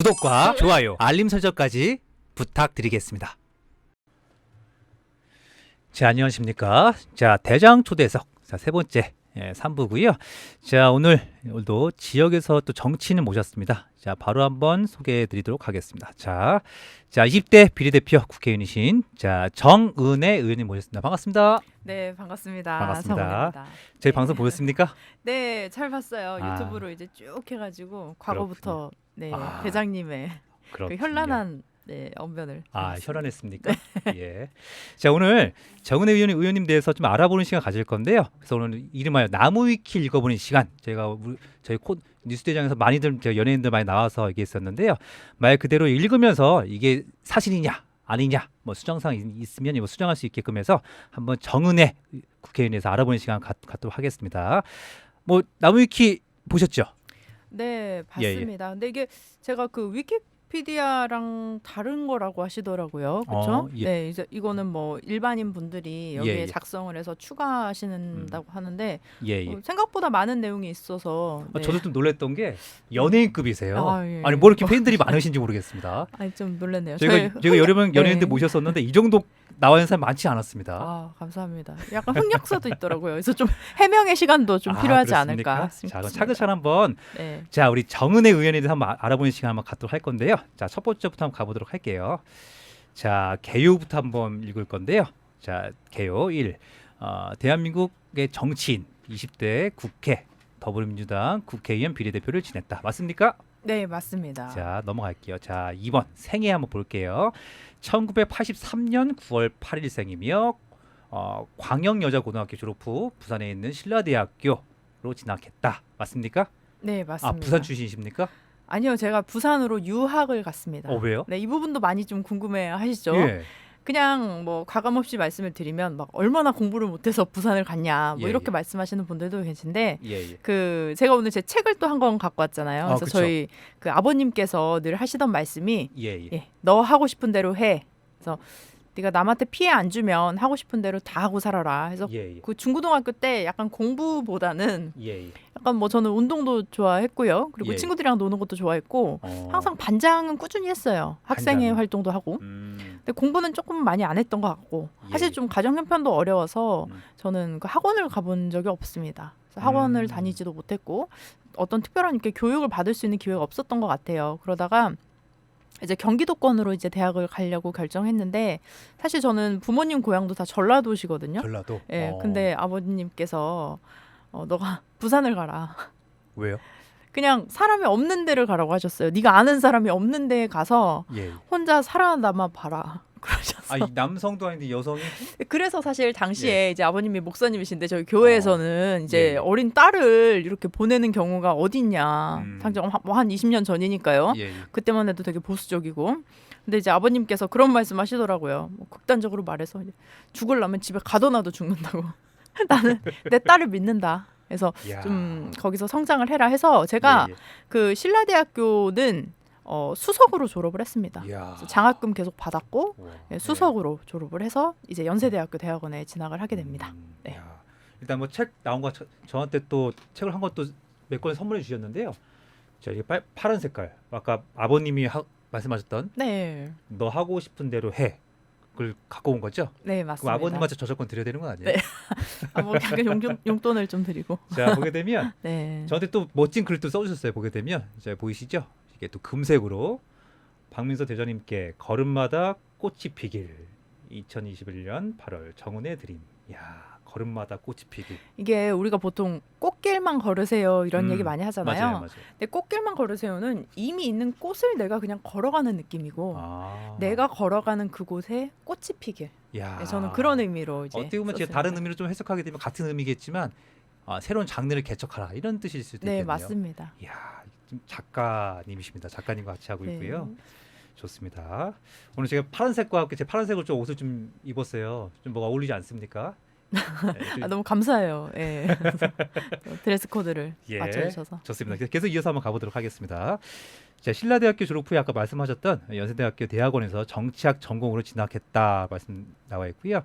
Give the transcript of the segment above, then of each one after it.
구독과 좋아요, 알림 설정까지 부탁드리겠습니다. 자, 안녕하십니까. 자, 대장 초대석. 자, 세 번째 3부고요. 자, 오늘도 지역에서 또 정치인을 모셨습니다. 자, 바로 한번 소개해 드리도록 하겠습니다. 자, 20대 비례대표 국회의원이신 정은혜 의원님 모셨습니다. 반갑습니다. 네, 반갑습니다. 반갑습니다. 정은혜입니다. 저희 네. 방송 보셨습니까? 네, 잘 봤어요. 아. 유튜브로 이제 쭉 해가지고 과거부터 네, 아, 대장님의 그 그렇군요. 현란한 언변을. 현란했습니까? 예. 자, 오늘 정은혜 의원님 대해서 좀 알아보는 시간 가질 건데요. 그래서 오늘 이름하여 나무위키 읽어보는 시간. 저희 뉴스대장에서 많이들 연예인들 많이 나와서 얘기했었는데요. 말 그대로 읽으면서 이게 사실이냐 아니냐 뭐 수정사항 있으면 뭐 수정할 수 있게끔 해서 한번 정은혜 국회의원에서 알아보는 시간 갖도록 하겠습니다. 뭐 나무위키 보셨죠? 네, 예, 예. 봤습니다. 근데 이게 제가 그 위키피디아랑 다른 거라고 하시더라고요. 그렇죠? 예. 네, 이제 이거는 뭐 일반인 분들이 여기에 예. 작성을 해서 추가하신다고 하는데 예, 예. 생각보다 많은 내용이 있어서 네. 저도 좀 놀랬던 게 연예인급이세요. 아, 예. 아니 뭐 이렇게 팬들이 많으신지 모르겠습니다. 아니 좀 놀랐네요. 제가 여러 명 연예인들 네. 모셨었는데 이 정도 나와 있는 사람 많지 않았습니다. 아, 감사합니다. 약간 흑역사도 있더라고요. 그래서 좀 해명의 시간도 좀 필요하지 그렇습니까? 않을까 자, 그럼 싶습니다. 차근차근 한번 네. 우리 정은혜 의원에 대해서 한번 알아보는 시간 한번 갖도록 할 건데요. 자, 첫 번째부터 한번 가보도록 할게요. 자, 개요부터 한번 읽을 건데요. 자, 개요 1. 대한민국의 정치인 20대 국회 더불어민주당 국회의원 비례대표를 지냈다. 맞습니까? 네, 맞습니다. 자, 넘어갈게요. 자, 2번 생애 한번 볼게요. 1983년 9월 8일생이며 광역여자고등학교 졸업 후 부산에 있는 신라대학교로 진학했다. 맞습니까? 네, 맞습니다. 부산 출신이십니까? 아니요, 제가 부산으로 유학을 갔습니다. 왜요? 네, 이 부분도 많이 좀 궁금해 하시죠? 예. 그냥 뭐 가감 없이 말씀을 드리면 막 얼마나 공부를 못해서 부산을 갔냐 뭐 예, 이렇게 예. 말씀하시는 분들도 계신데 예. 그 제가 오늘 제 책을 또 한 권 갖고 왔잖아요. 그래서 그쵸. 저희 그 아버님께서 늘 하시던 말씀이 예. 너 하고 싶은 대로 해. 그래서 네가 남한테 피해 안 주면 하고 싶은 대로 다 하고 살아라. 그래서 예. 그 중고등학교 때 약간 공부보다는 예. 약간 뭐 저는 운동도 좋아했고요. 그리고 예. 친구들이랑 노는 것도 좋아했고 항상 반장은 꾸준히 했어요. 학생회 반장은? 활동도 하고. 근데 공부는 조금 많이 안 했던 것 같고 사실 예. 좀 가정 형편도 어려워서 음. 저는 그 학원을 가본 적이 없습니다. 그래서 학원을 다니지도 못했고 어떤 특별한 이렇게 교육을 받을 수 있는 기회가 없었던 것 같아요. 그러다가 이제 경기도권으로 이제 대학을 가려고 결정했는데 사실 저는 부모님 고향도 다 전라도시거든요. 전라도. 예, 근데 아버님께서 너가 부산을 가라. 왜요? 그냥 사람이 없는 데를 가라고 하셨어요. 네가 아는 사람이 없는 데에 가서 예. 혼자 살아남아 봐라. 그러셨어. 이 남성도 아닌데 여성이? 그래서 사실 당시에 이제 아버님이 목사님이신데 저희 교회에서는 이제 예. 어린 딸을 이렇게 보내는 경우가 어디 있냐. 당장 한 20년 전이니까요. 예. 그때만 해도 되게 보수적이고. 근데 이제 아버님께서 그런 말씀 하시더라고요. 뭐 극단적으로 말해서 이제 죽으려면 집에 가둬놔도 죽는다고. 나는 내 딸을 믿는다. 그래서 야. 좀 거기서 성장을 해라 해서 제가 예. 그 신라대학교는 수석으로 졸업을 했습니다. 이야. 그래서 장학금 계속 받았고 우와. 수석으로 졸업을 해서 이제 연세대학교 대학원에 진학을 하게 됩니다. 네. 야. 일단 뭐 책 나온 거 저한테 또 책을 한 것도 몇 권 선물해 주셨는데요. 자, 이게 파란 색깔. 아까 아버님이 말씀하셨던 네, 너 하고 싶은 대로 해. 그걸 갖고 온 거죠? 네 그럼 맞습니다. 아버님한테 저작권 드려야 되는 건 아니에요? 네. 뭐 약간 용돈을 좀 드리고. 자, 보게 되면 네. 저한테 또 멋진 글을 또 써주셨어요. 보게 되면 자, 보이시죠? 이게 또 금색으로 박민서 대전님께 걸음마다 꽃이 피길 2021년 8월 정은혜 드림. 야, 걸음마다 꽃이 피길. 이게 우리가 보통 꽃길만 걸으세요 이런 얘기 많이 하잖아요. 맞아요. 근데 꽃길만 걸으세요는 이미 있는 꽃을 내가 그냥 걸어가는 느낌이고 내가 걸어가는 그곳에 꽃이 피길. 야. 네, 저는 그런 의미로 이제 어떻게 보면 제가 썼습니다. 다른 의미로 좀 해석하게 되면 같은 의미겠지만 새로운 장르를 개척하라 이런 뜻일 수도 네 있겠네요. 맞습니다. 이야, 좀 작가님이십니다. 작가님과 같이 하고 네. 있고요. 좋습니다. 오늘 제가 파란색과 함께 제 파란색으로 좀 옷을 좀 입었어요. 좀 뭐가 어울리지 않습니까? 네, 너무 감사해요. 예. 드레스 코드를 예, 맞춰주셔서. 좋습니다. 계속 이어서 한번 가보도록 하겠습니다. 자, 신라대학교 졸업 후에 아까 말씀하셨던 연세대학교 대학원에서 정치학 전공으로 진학했다 말씀 나와 있고요.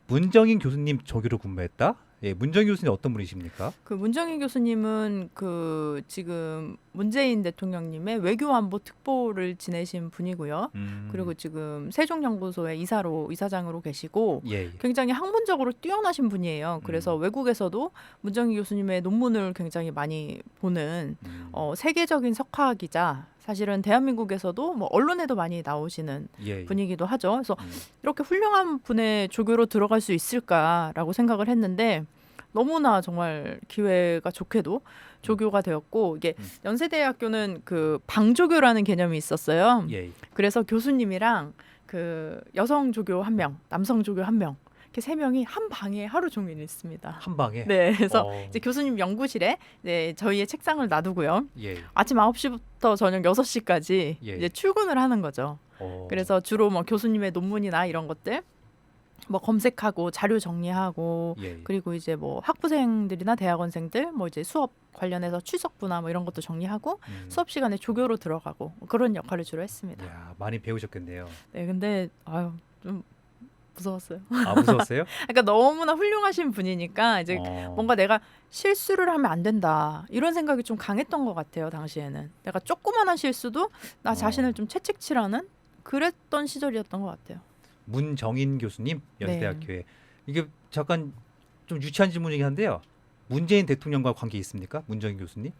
문정인 교수님 조교로 근무했다. 예, 문정희 교수님 어떤 분이십니까? 그 문정희 교수님은 그 지금 문재인 대통령님의 외교안보 특보를 지내신 분이고요. 그리고 지금 세종연구소의 이사장으로 계시고 예, 예. 굉장히 학문적으로 뛰어나신 분이에요. 그래서 외국에서도 문정희 교수님의 논문을 굉장히 많이 보는 세계적인 석학이자 사실은 대한민국에서도 뭐 언론에도 많이 나오시는 예, 예. 분이기도 하죠. 그래서 이렇게 훌륭한 분의 조교로 들어갈 수 있을까라고 생각을 했는데 너무나 정말 기회가 좋게도 조교가 되었고 이게 연세대학교는 그 방조교라는 개념이 있었어요. 예, 예. 그래서 교수님이랑 그 여성 조교 한 명, 남성 조교 한 명, 이렇게 세 명이 한 방에 하루 종일 있습니다. 한 방에. 네, 그래서 어. 이제 교수님 연구실에 네, 저희의 책상을 놔두고요. 예, 예. 아침 9시부터 저녁 6시까지 예. 이제 출근을 하는 거죠. 어. 그래서 주로 뭐 교수님의 논문이나 이런 것들 뭐 검색하고 자료 정리하고 예, 예. 그리고 이제 뭐 학부생들이나 대학원생들 뭐 이제 수업 관련해서 출석부나 뭐 이런 것도 정리하고 수업 시간에 조교로 들어가고 그런 역할을 주로 했습니다. 야, 많이 배우셨겠네요. 네, 근데 좀 무서웠어요. 아, 무서웠어요? 그러니까 너무나 훌륭하신 분이니까 이제 어. 뭔가 내가 실수를 하면 안 된다 이런 생각이 좀 강했던 것 같아요. 당시에는 내가 조그만한 실수도 나 자신을 좀 채찍질하는 그랬던 시절이었던 것 같아요. 문정인 교수님 네. 연세대학교에 이게 잠깐 좀 유치한 질문이긴 한데요. 문재인 대통령과 관계 있습니까? 문정인 교수님?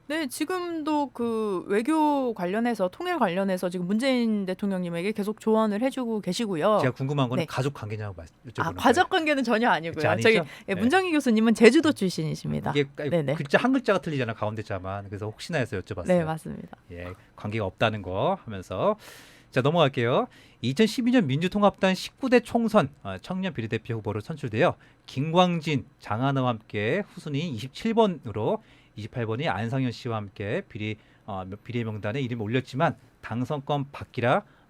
네, 지금도 그 외교 관련해서 통일 관련해서 지금 문재인 대통령님에게 계속 조언을 해주고 계시고요. 제가 궁금한 거는 네. 가족 관계냐고 여쭤보는 가족 관계는 전혀 아니고요. 그치, 아니죠? 저기 네. 문정희 교수님은 제주도 출신이십니다. 이게 네네. 글자 한 글자가 틀리잖아 가운데 자만. 그래서 혹시나 해서 여쭤봤어요. 네, 맞습니다. 예, 관계가 없다는 거 하면서 자 넘어갈게요. 2012년 민주통합당 19대 총선 청년 비례대표 후보로 선출되어 김광진, 장하나와 함께 후순위 27번으로 28번이 안상현 씨와 함께 비례 명단에 이름을 올렸지만 당선권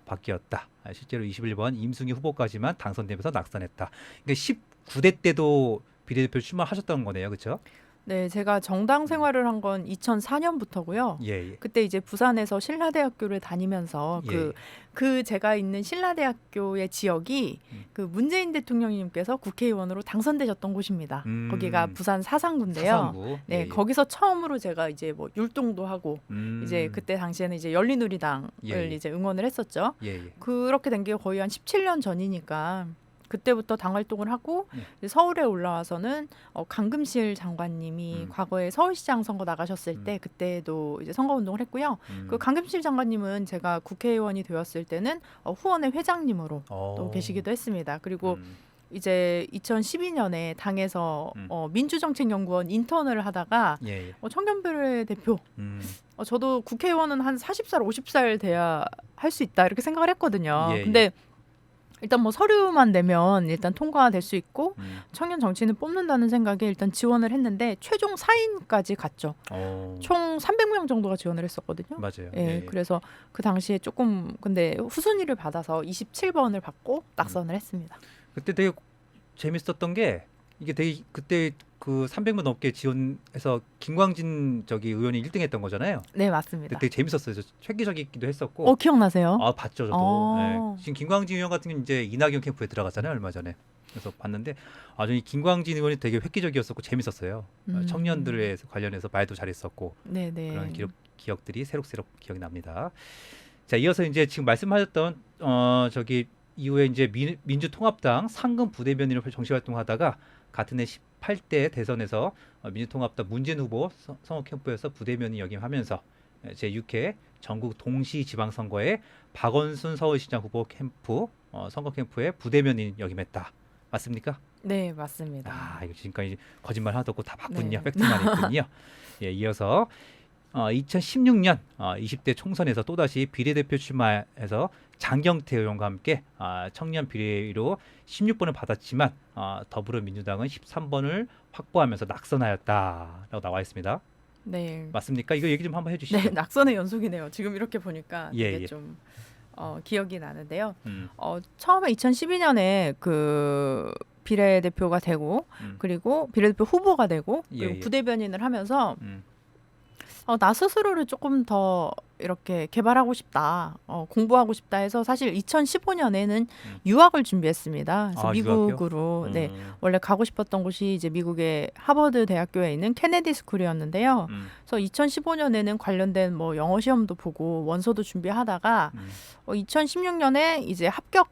바뀌었다. 실제로 21번 임승희 후보까지만 당선되면서 낙선했다. 그러니까 19대 때도 비례대표 출마하셨던 거네요, 그렇죠? 네, 제가 정당 생활을 한 건 2004년부터고요. 예, 예. 그때 이제 부산에서 신라대학교를 다니면서 예. 그 제가 있는 신라대학교의 지역이 그 문재인 대통령님께서 국회의원으로 당선되셨던 곳입니다. 거기가 부산 사상구인데요. 사상구. 네, 예, 예. 거기서 처음으로 제가 이제 뭐 율동도 하고 이제 그때 당시에는 이제 열린우리당을 예, 예. 이제 응원을 했었죠. 예, 예. 그렇게 된 게 거의 한 17년 전이니까 그때부터 당 활동을 하고 이제 서울에 올라와서는 강금실 장관님이 과거에 서울시장 선거 나가셨을 때 그때도 이제 선거 운동을 했고요. 그 강금실 장관님은 제가 국회의원이 되었을 때는 후원회 회장님으로 또 계시기도 했습니다. 그리고 이제 2012년에 당에서 민주정책연구원 인턴을 하다가 예, 예. 청년비례 대표 저도 국회의원은 한 40살 50살 돼야 할 수 있다 이렇게 생각을 했거든요. 예, 예. 근데 일단 뭐 서류만 내면 일단 통과될 수 있고 청년 정치인을 뽑는다는 생각에 일단 지원을 했는데 최종 4인까지 갔죠. 총 300명 정도가 지원을 했었거든요. 맞아요. 예, 예. 그래서 그 당시에 조금 근데 후순위를 받아서 27번을 받고 낙선을 했습니다. 그때 되게 재밌었던 게 이게 되게 그때 그 300명 넘게 지원해서 김광진 의원이 1등했던 거잖아요. 네, 맞습니다. 되게 재밌었어요. 저 획기적이기도 했었고. 기억나세요? 아 봤죠 저도. 네. 지금 김광진 의원 같은 경우는 이제 이낙연 캠프에 들어갔잖아요 얼마 전에. 그래서 봤는데 아주 이 김광진 의원이 되게 획기적이었었고 재밌었어요. 청년들에 관련해서 말도 잘했었고 네네. 그런 기억들이 새록새록 기억이 납니다. 자 이어서 이제 지금 말씀하셨던 이후에 이제 민주통합당 상근 부대변인으로 정치 활동하다가 같은 해 18대 대선에서 민주통합당 문재인 후보 선거 캠프에서 부대변인 역임하면서 제6회 전국 동시지방선거에 박원순 서울시장 후보 캠프 선거 캠프에 부대변인 역임했다. 맞습니까? 네, 맞습니다. 아 이거 지금까지 거짓말 하나도 없고 다 맞군요. 네. 팩트만 있군요. 예, 이어서 2016년 20대 총선에서 또다시 비례대표 출마해서 장경태 의원과 함께 청년 비례로 16번을 받았지만 더불어민주당은 13번을 확보하면서 낙선하였다라고 나와 있습니다. 네. 맞습니까? 이거 얘기 좀 한번 해주시죠. 네, 낙선의 연속이네요. 지금 이렇게 보니까 예, 되게 예. 좀 기억이 나는데요. 음, 처음에 2012년에 그 비례대표가 되고 그리고 비례대표 후보가 되고 예, 그리고 예. 부대변인을 하면서 나 스스로를 조금 더 이렇게 개발하고 싶다, 공부하고 싶다 해서 사실 2015년에는 유학을 준비했습니다. 그래서 아, 유학이요? 미국으로 네, 원래 가고 싶었던 곳이 이제 미국의 하버드 대학교에 있는 케네디 스쿨이었는데요. 그래서 2015년에는 관련된 뭐 영어 시험도 보고 원서도 준비하다가 2016년에 이제 합격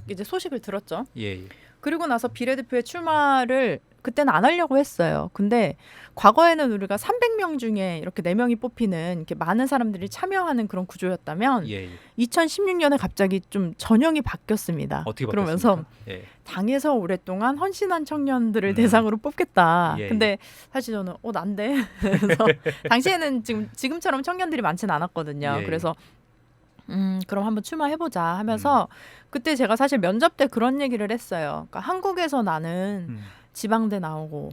이제 소식을 들었죠. 예. 그리고 나서 비례대표의 출마를 그때는 안 하려고 했어요. 근데 과거에는 우리가 300명 중에 이렇게 4명이 뽑히는 이렇게 많은 사람들이 참여하는 그런 구조였다면 예. 2016년에 갑자기 좀 전형이 바뀌었습니다. 어떻게 그러면서 바뀌었습니까? 예. 당에서 오랫동안 헌신한 청년들을 대상으로 뽑겠다. 예, 근데 사실 저는 난데. 그래서 당시에는 지금처럼 청년들이 많지는 않았거든요. 예. 그래서 그럼 한번 출마해보자 하면서 그때 제가 사실 면접 때 그런 얘기를 했어요. 그러니까 한국에서 나는 지방대 나오고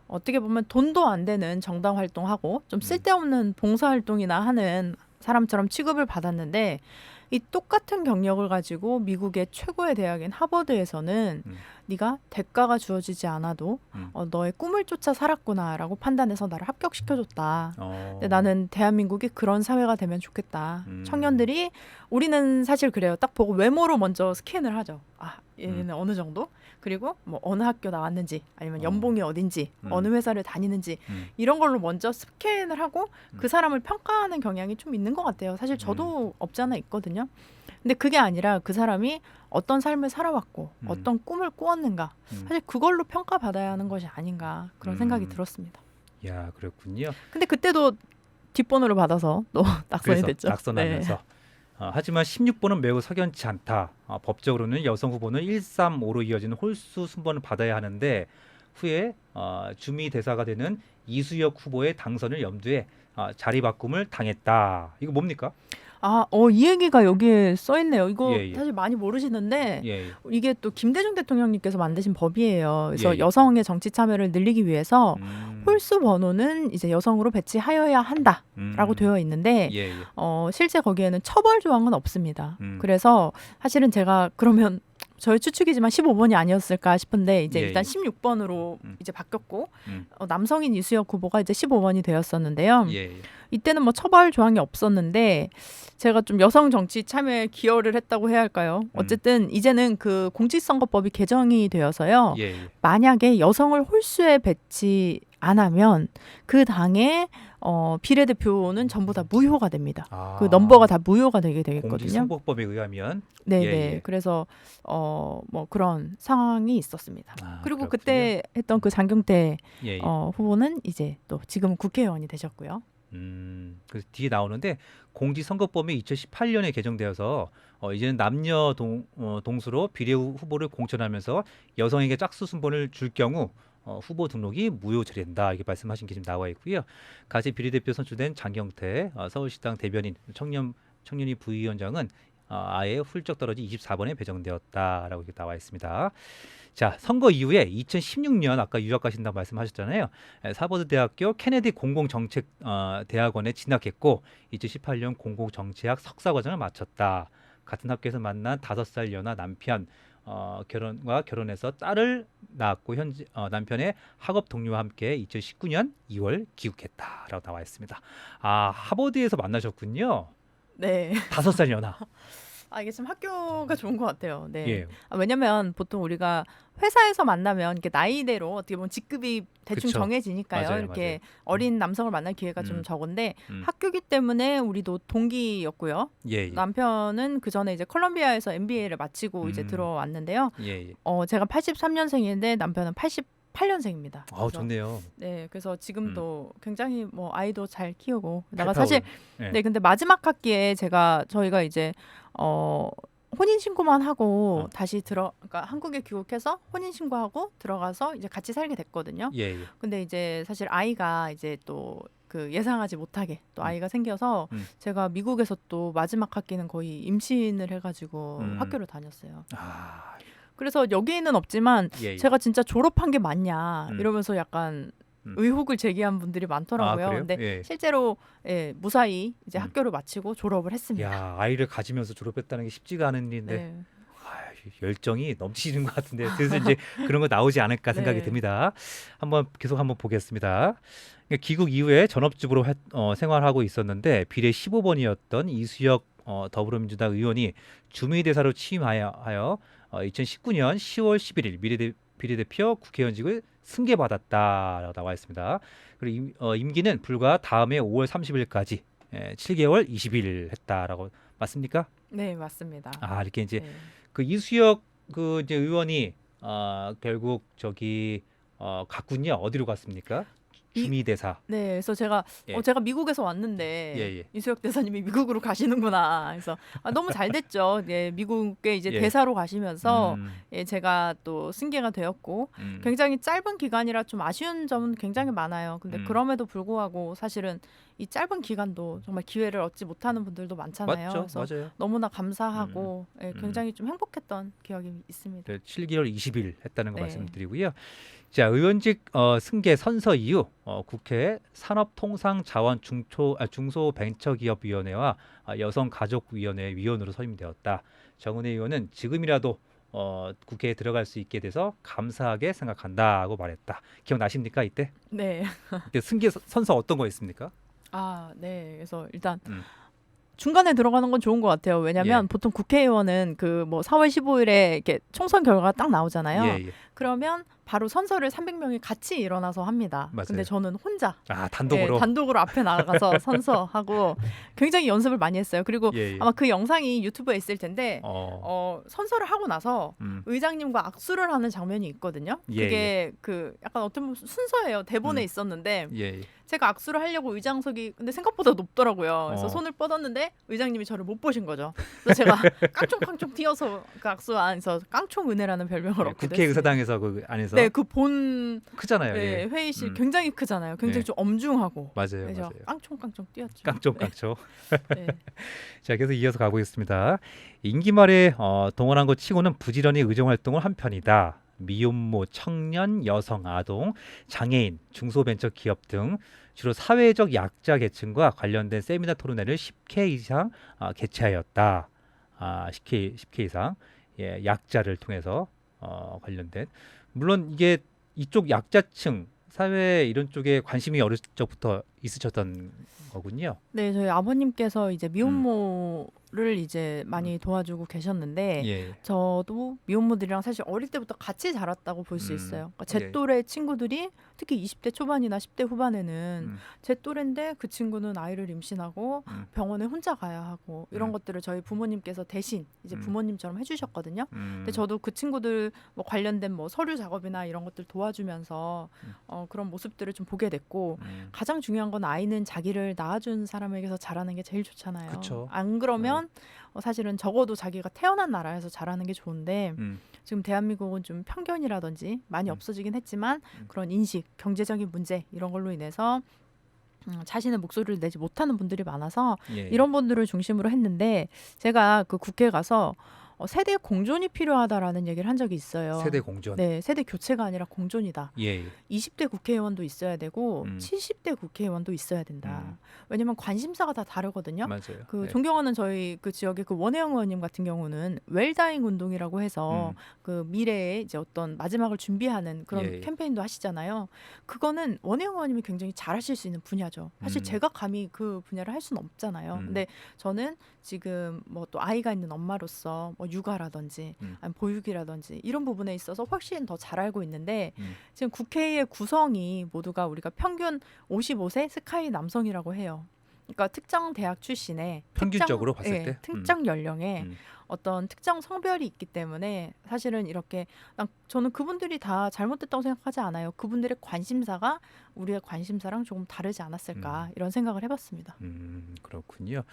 어떻게 보면 돈도 안 되는 정당 활동하고 좀 쓸데없는 봉사활동이나 하는 사람처럼 취급을 받았는데 이 똑같은 경력을 가지고 미국의 최고의 대학인 하버드에서는 네가 대가가 주어지지 않아도 너의 꿈을 쫓아 살았구나라고 판단해서 나를 합격시켜줬다. 근데 나는 대한민국이 그런 사회가 되면 좋겠다. 청년들이 우리는 사실 그래요. 딱 보고 외모로 먼저 스캔을 하죠. 얘는 어느 정도? 그리고 뭐 어느 학교 나왔는지 아니면 연봉이 어딘지 어느 회사를 다니는지 이런 걸로 먼저 스캔을 하고 그 사람을 평가하는 경향이 좀 있는 것 같아요. 사실 저도 없지 않아 있거든요. 근데 그게 아니라 그 사람이 어떤 삶을 살아왔고 어떤 꿈을 꾸었는가 사실 그걸로 평가받아야 하는 것이 아닌가 그런 생각이 들었습니다. 야, 그렇군요. 근데 그때도 뒷번호를 받아서 또 낙선이 됐죠. 낙선하면서. 네. 하지만 16번은 매우 석연치 않다. 법적으로는 여성 후보는 1, 3, 5로 이어지는 홀수 순번을 받아야 하는데 후에 주미 대사가 되는 이수혁 후보의 당선을 염두에 자리 바꿈을 당했다. 이거 뭡니까? 이 얘기가 여기에 써 있네요. 이거 예. 사실 많이 모르시는데 예. 이게 또 김대중 대통령님께서 만드신 법이에요. 그래서 예. 여성의 정치 참여를 늘리기 위해서 홀수 번호는 이제 여성으로 배치하여야 한다라고 되어 있는데 예. 실제 거기에는 처벌 조항은 없습니다. 그래서 사실은 제가 그러면 저의 추측이지만 15번이 아니었을까 싶은데 이제 일단 16번으로 이제 바뀌었고 남성인 이수혁 후보가 이제 15번이 되었었는데요. 이때는 뭐 처벌 조항이 없었는데 제가 좀 여성 정치 참여에 기여를 했다고 해야 할까요? 어쨌든 이제는 그 공직선거법이 개정이 되어서요. 만약에 여성을 홀수에 배치 안 하면 그 당의 비례대표는 전부 다 무효가 됩니다. 그 넘버가 다 무효가 되게 되겠거든요. 공직선거법에 의하면. 네. 그래서 뭐 그런 상황이 있었습니다. 그리고 그렇군요. 그때 했던 그 장경태 후보는 이제 또 지금 국회의원이 되셨고요. 그래서 뒤에 나오는데 공직선거법이 2018년에 개정되어서 이제는 남녀 동수로 비례 후보를 공천하면서 여성에게 짝수 순번을 줄 경우 후보 등록이 무효 처리된다. 이게 말씀하신 게 지금 나와 있고요. 같이 비례대표 선출된 장경태 서울시당 대변인 청년위 부위원장은 아예 훌쩍 떨어진 24번에 배정되었다라고 이렇게 나와 있습니다. 자, 선거 이후에 2016년 아까 유학 가신다고 말씀하셨잖아요. 하버드대학교 케네디 공공정책대학원에 진학했고 2018년 공공정치학 석사과정을 마쳤다. 같은 학교에서 만난 5살 연하 남편 결혼해서 딸을 낳았고 현재 남편의 학업 동료와 함께 2019년 2월 귀국했다라고 나와 있습니다. 하버드에서 만나셨군요. 네. 5살 연하. 이게 참 학교가 좋은 것 같아요. 네. 예. 왜냐면 보통 우리가 회사에서 만나면 이렇게 나이대로 어떻게 보면 직급이 대충 그쵸. 정해지니까요. 맞아요. 이렇게 어린 남성을 만날 기회가 좀 적은데 음. 학교기 때문에 우리도 동기였고요. 예. 남편은 그 전에 이제 콜롬비아에서 MBA를 마치고 이제 들어왔는데요. 예. 제가 83년생인데 남편은 88년생입니다. 좋네요. 네, 그래서 지금도 굉장히 뭐 아이도 잘 키우고 내가 팔팔 사실 예. 네, 근데 마지막 학기에 저희가 이제 혼인 신고만 하고 다시 그러니까 한국에 귀국해서 혼인 신고하고 들어가서 이제 같이 살게 됐거든요. 예. 근데 이제 사실 아이가 이제 또 그 예상하지 못하게 또 아이가 생겨서 제가 미국에서 또 마지막 학기는 거의 임신을 해가지고 학교를 다녔어요. 그래서 여기에는 없지만 예. 제가 진짜 졸업한 게 맞냐 이러면서 약간 음. 의혹을 제기한 분들이 많더라고요. 그래요? 근데 예. 실제로 무사히 이제 학교를 마치고 졸업을 했습니다. 야, 아이를 가지면서 졸업했다는 게 쉽지가 않은 일인데. 네. 열정이 넘치는 것 같은데 그래서 이제 그런 거 나오지 않을까 생각이 네. 듭니다. 한번 보겠습니다. 귀국 이후에 전업주부로 생활하고 있었는데 비례 15번이었던 이수혁 더불어민주당 의원이 주미대사로 취임하여 2019년 10월 11일 비례대표 국회의원직을 승계받았다라고 나와 있습니다. 그리고 임기는 불과 다음해 5월 30일까지 7개월 20일 했다라고 맞습니까? 네, 맞습니다. 아 이렇게 이제 네. 그 이수혁 그 이제 의원이 결국 저기 갔군요. 어디로 갔습니까? 주미대사. 네, 그래서 제가 예. 제가 미국에서 왔는데 예. 이수혁 대사님이 미국으로 가시는구나. 그래서 너무 잘 됐죠. 예, 미국에 이제 예. 대사로 가시면서 음, 예, 제가 또 승계가 되었고 음, 굉장히 짧은 기간이라 좀 아쉬운 점은 굉장히 많아요. 근데 음. 그럼에도 불구하고 사실은 이 짧은 기간도 정말 기회를 얻지 못하는 분들도 많잖아요. 맞죠, 그래서 맞아요. 너무나 감사하고 예, 음. 굉장히 좀 행복했던 기억이 있습니다. 네, 7개월 20일 했다는 거 네. 말씀드리고요. 자, 의원직 승계 선서 이후 국회 산업통상자원 중소벤처기업위원회와 여성가족위원회 위원으로 선임되었다. 정은혜 의원은 지금이라도 국회에 들어갈 수 있게 돼서 감사하게 생각한다고 말했다. 기억나십니까 이때? 네. 이때 승계 선서 어떤 거였습니까? 아, 네. 그래서 일단 음. 중간에 들어가는 건 좋은 것 같아요. 왜냐하면 예. 보통 국회의원은 그 뭐 4월 15일에 이렇게 총선 결과가 딱 나오잖아요. 예. 그러면 바로 선서를 300명이 같이 일어나서 합니다. 맞아요. 근데 저는 혼자 단독으로. 예, 단독으로 앞에 나가서 선서하고 굉장히 연습을 많이 했어요. 그리고 예. 아마 그 영상이 유튜브에 있을 텐데 어. 선서를 하고 나서 음. 의장님과 악수를 하는 장면이 있거든요. 예, 그게 그 약간 어떤 보면 순서예요. 대본에 음. 있었는데 예. 제가 악수를 하려고 의장석이 근데 생각보다 높더라고요. 그래서 어. 손을 뻗었는데 의장님이 저를 못 보신 거죠. 그래서 제가 깡총깡총 뛰어서 그 악수 안에서 깡총 은혜라는 별명을 얻게 됐습니다. 국회의사당에서 그 안에서 네, 그 본 크잖아요. 네, 예. 회의실 음. 굉장히 크잖아요. 굉장히 네. 좀 엄중하고. 맞아요. 그래서 맞아요. 깡총깡총 뛰었죠. 깡총깡총. 네. 자, 계속 이어서 가보겠습니다. 임기 말에 동원한 것 치고는 부지런히 의정 활동을 한 편이다. 미혼모, 청년, 여성, 아동, 장애인, 중소벤처기업 등 주로 사회적 약자 계층과 관련된 세미나 토론회를 10회 이상 개최하였다. 10회 이상 약자를 통해서 관련된 물론 이게 이쪽 약자층 사회 이런 쪽에 관심이 어릴 적부터 있으셨던 거군요. 네, 저희 아버님께서 이제 미혼모를 이제 많이 도와주고 계셨는데 예. 저도 미혼모들이랑 사실 어릴 때부터 같이 자랐다고 볼 수 있어요. 그러니까 제 예. 또래 친구들이 특히 20대 초반이나 10대 후반에는 음. 제 또래인데 그 친구는 아이를 임신하고 음. 병원에 혼자 가야 하고 이런 음. 것들을 저희 부모님께서 대신 이제 음. 부모님처럼 해주셨거든요. 근데 음. 저도 그 친구들 뭐 관련된 뭐 서류 작업이나 이런 것들 도와주면서 그런 모습들을 좀 보게 됐고 가장 중요한 건 아이는 자기를 낳아준 사람에게서 자라는 게 제일 좋잖아요. 그쵸. 안 그러면 사실은 적어도 자기가 태어난 나라에서 자라는 게 좋은데 지금 대한민국은 좀 편견이라든지 많이 없어지긴 했지만 그런 인식, 경제적인 문제 이런 걸로 인해서 자신의 목소리를 내지 못하는 분들이 많아서 예. 이런 분들을 중심으로 했는데 제가 그 국회에 가서 세대 공존이 필요하다라는 얘기를 한 적이 있어요. 세대 공존. 네, 세대 교체가 아니라 공존이다. 예. 20대 국회의원도 있어야 되고 70대 국회의원도 있어야 된다. 왜냐면 관심사가 다 다르거든요. 맞아요. 그 예. 존경하는 저희 그 지역의 그 원혜영 의원님 같은 경우는 웰다잉 운동이라고 해서 그 미래에 이제 어떤 마지막을 준비하는 그런 예. 캠페인도 하시잖아요. 그거는 원혜영 의원님이 굉장히 잘하실 수 있는 분야죠. 사실 제가 감히 그 분야를 할 수는 없잖아요. 근데 저는 지금 뭐 또 아이가 있는 엄마로서 뭐 육아라든지 아니면 보육이라든지 이런 부분에 있어서 훨씬 더 잘 알고 있는데 지금 국회의 구성이 모두가 우리가 평균 55세 스카이 남성이라고 해요. 그러니까 특정 대학 출신의 평균적으로 봤을 때? 특정 연령에 어떤 특정 성별이 있기 때문에 사실은 이렇게 저는 그분들이 다 잘못됐다고 생각하지 않아요. 그분들의 관심사가 우리의 관심사랑 조금 다르지 않았을까 이런 생각을 해봤습니다. 그렇군요.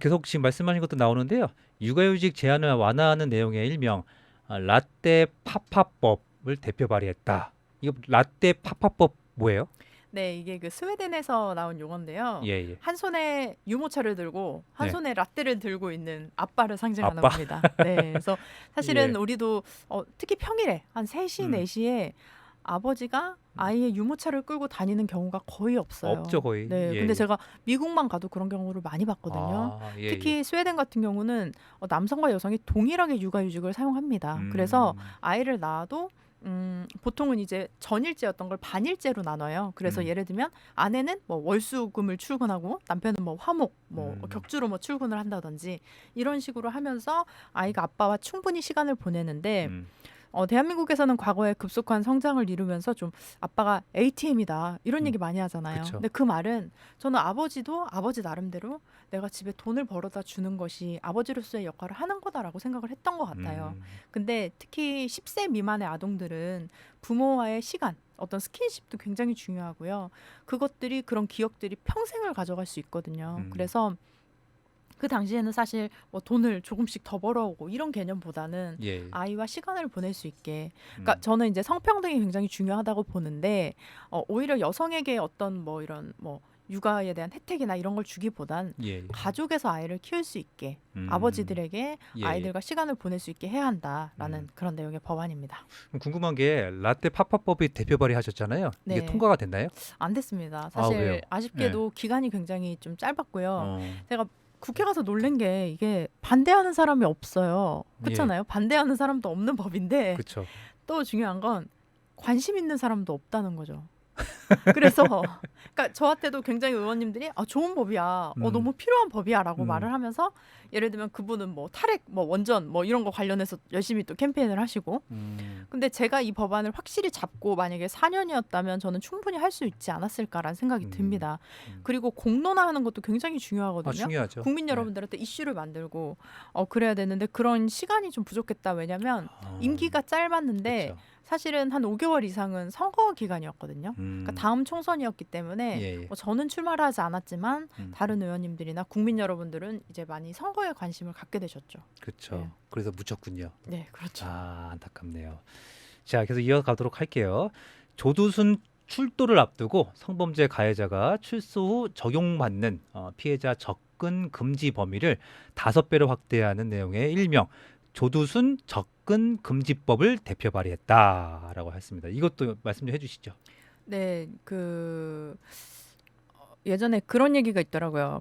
계속 지금 말씀하신 것도 나오는데요. 육아휴직 제한을 완화하는 내용의 일명 라떼 파파법을 대표 발의했다. 이거 라떼 파파법 뭐예요? 네, 이게 그 스웨덴에서 나온 용어인데요. 예. 한 손에 유모차를 들고 한 네. 손에 라떼를 들고 있는 아빠를 상징하는 아빠. 겁니다. 네, 그래서 사실은 예. 우리도 특히 평일에 한 3시, 4시에 아버지가 아이의 유모차를 끌고 다니는 경우가 거의 없어요. 없죠 거의. 네, 예, 근데 예. 제가 미국만 가도 그런 경우를 많이 봤거든요. 아, 예, 특히 스웨덴 같은 경우는 남성과 여성이 동일하게 육아휴직을 사용합니다. 예. 그래서 아이를 낳아도 보통은 이제 전일제였던 걸 반일제로 나눠요. 그래서 음. 예를 들면 아내는 뭐 월수금을 출근하고 남편은 뭐 화목, 뭐 음. 격주로 뭐 출근을 한다든지 이런 식으로 하면서 아이가 아빠와 충분히 시간을 보내는데 음. 대한민국에서는 과거에 급속한 성장을 이루면서 좀 아빠가 ATM이다 이런 음. 얘기 많이 하잖아요. 그쵸. 근데 그 말은 저는 아버지도 아버지 나름대로 내가 집에 돈을 벌어다 주는 것이 아버지로서의 역할을 하는 거다라고 생각을 했던 것 같아요. 근데 특히 10세 미만의 아동들은 부모와의 시간, 어떤 스킨십도 굉장히 중요하고요. 그것들이 그런 기억들이 평생을 가져갈 수 있거든요. 음. 그래서 그 당시에는 사실 뭐 돈을 조금씩 더 벌어오고 이런 개념보다는 예. 아이와 시간을 보낼 수 있게. 그러니까 음. 저는 이제 성평등이 굉장히 중요하다고 보는데 오히려 여성에게 어떤 뭐 이런 뭐 육아에 대한 혜택이나 이런 걸 주기보단 예. 예. 가족에서 아이를 키울 수 있게 음. 아버지들에게 예. 아이들과 시간을 보낼 수 있게 해야 한다라는 음. 그런 내용의 법안입니다. 그럼 궁금한 게 라떼 파파법이 대표 발의하셨잖아요. 이게 네. 통과가 됐나요? 안 됐습니다. 왜요? 사실 아쉽게도 기간이 굉장히 좀 짧았고요. 어. 제가 국회 가서 놀란 게 이게 반대하는 사람이 없어요. 그렇잖아요. 반대하는 사람도 없는 법인데 그렇죠. 또 중요한 건 관심 있는 사람도 없다는 거죠. 그래서 그러니까 저한테도 굉장히 의원님들이 좋은 법이야, 너무 필요한 법이야라고 말을 하면서 예를 들면 그분은 뭐 탈핵, 뭐 원전, 뭐 이런 거 관련해서 열심히 또 캠페인을 하시고. 근데 제가 이 법안을 확실히 잡고 만약에 4년이었다면 저는 충분히 할 수 있지 않았을까라는 생각이 듭니다. 그리고 공론화하는 것도 굉장히 중요하거든요. 중요하죠. 국민 여러분들한테 이슈를 만들고 그래야 되는데 그런 시간이 좀 부족했다. 왜냐하면 임기가 짧았는데 그쵸. 사실은 한 5개월 이상은 선거 기간이었거든요. 그러니까 다음 총선이었기 때문에 예, 예. 저는 출마를 하지 않았지만 음. 다른 의원님들이나 국민 여러분들은 이제 많이 선거에 관심을 갖게 되셨죠. 그렇죠. 네. 그래서 묻혔군요. 네, 그렇죠. 안타깝네요. 자, 그래서 이어가도록 할게요. 조두순 출도를 앞두고 성범죄 가해자가 출소 후 적용받는 피해자 접근 금지 범위를 5배로 확대하는 내용의 일명 조두순 접근 금지법을 대표 발의했다라고 했습니다. 이것도 말씀 좀 해주시죠. 네, 예전에 그런 얘기가 있더라고요.